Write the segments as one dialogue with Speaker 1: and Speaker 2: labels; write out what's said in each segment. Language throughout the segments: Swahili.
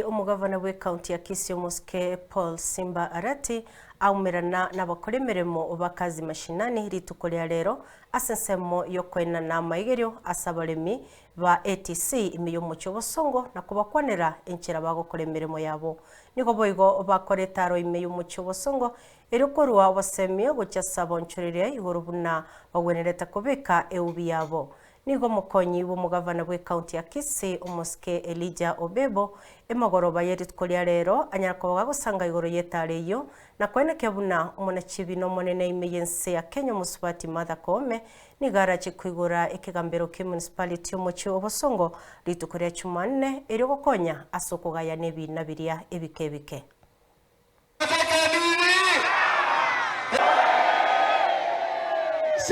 Speaker 1: Umugavana we county ya Kisii Muske Paul Simba Arati aumirana n'abakora imirimo bakazi mashinani rituko lya rero asensemo yo kwena na maigerio asabaremi ba ATC imiyumucyo bosongo na kubakwanira enchira bagokora imirimo yabo niko boigo bakoretaro imiyumucyo bosongo erokorwa wasemio gochasaba nchurire igorubuna bagwenereta kubeka eubi yabo nigo mukonyi w'umugavana we county ya Kisii Muske Elijah Obebo emagoroba yeritko lya rero anyarakobaga gusanga igoro yetareyo na kweneke buna umunachibino monene imeyense ya Kenya Musubati Martha Koome nigara chikwigura ekigambero ke municipality umucyo obosongo ritukorya chumanne ero gokonya asokogaya nebi nabiria ebikebike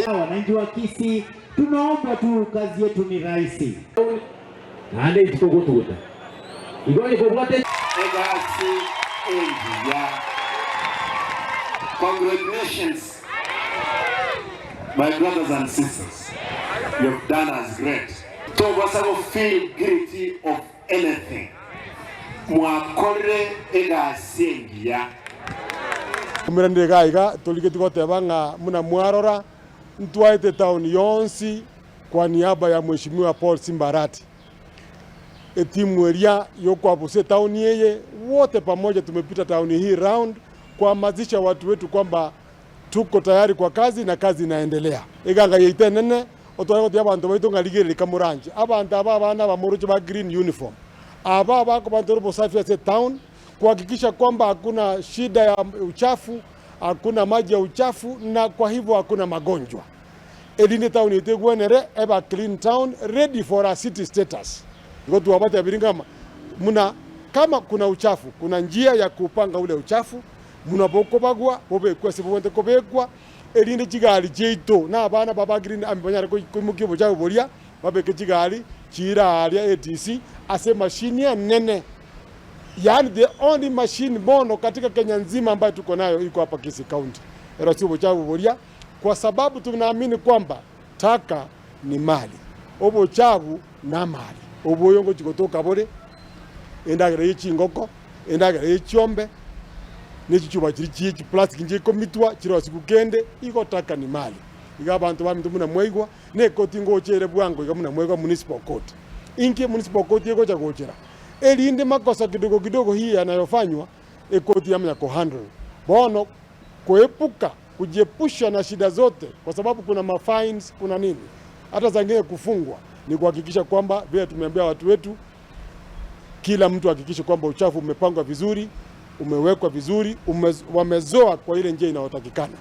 Speaker 2: wananchi wa Kisii tunaomba tu kazi yetu ni rahisi.
Speaker 3: Nande itukogotuta. Igoni kobwate
Speaker 4: Congratulations, my brothers and sisters. You've done us great. So wasabo feel guilty of anything. Mwakore egasengia.
Speaker 5: Kumirande gaiga toligeti gotebanga muna mwarora ntwaite town yonsi kwa niaba ya mheshimiwa Paul Simba Arati. Timu eria yoko buse town yeye wote pamoja tumepita town hii round kuhamasisha watu wetu kwamba tuko tayari kwa kazi na kazi inaendelea. Iganga yeite nene otwaye abantu baito ngaligere kamuranje abantu abana bamurucho ba green uniform aba bako bantu bosafi ya town kuhakikisha kwamba hakuna shida ya uchafu, hakuna maji ya uchafu na kwa hivyo hakuna magonjwa. Elinde town itegwenere eba clean town ready for a city status. Ngoto wabata biringama muna kama kuna uchafu kuna njia ya kupanga ule uchafu muna boko bagwa bobe kwese bonte kobekwa elinde kigali jeito na abana baba green ambanyara ko mukibo cyabo boria babeke kigali chira alia ATC ase machine ya nene. Yani the only machine mono katika Kenya nzima ambayo tuko nayo iko hapa Kisii County. Erasibo chabo boria kwa sababu tunaamini kwamba taka ni mali. Obo chabu na mali. Obo yongo chikotoka bore endagere y'ingoko endagere y'cyombe n'icyuba kiri plastic nje komitwa kiro sikugende iko taka ni mali. Iga abantu bamintu muna mwegwa ne koti ngochere bwango iga muna mwegwa municipal court. Inki municipal court yego cha gochera. Elinde makosa kidogo kidogo hii yanayofanywa ekoti yamya ko handle. Bono kuepuka kujiepusha na shida zote kwa sababu kuna mafines kuna nini. Hata zangine kufungwa ni kuhakikisha kwamba vile tumeambia watu wetu kila mtu hakikisha kwamba uchafu umepangwa vizuri, umewekwa vizuri, wamezoa kwa ile njia inayotakikana.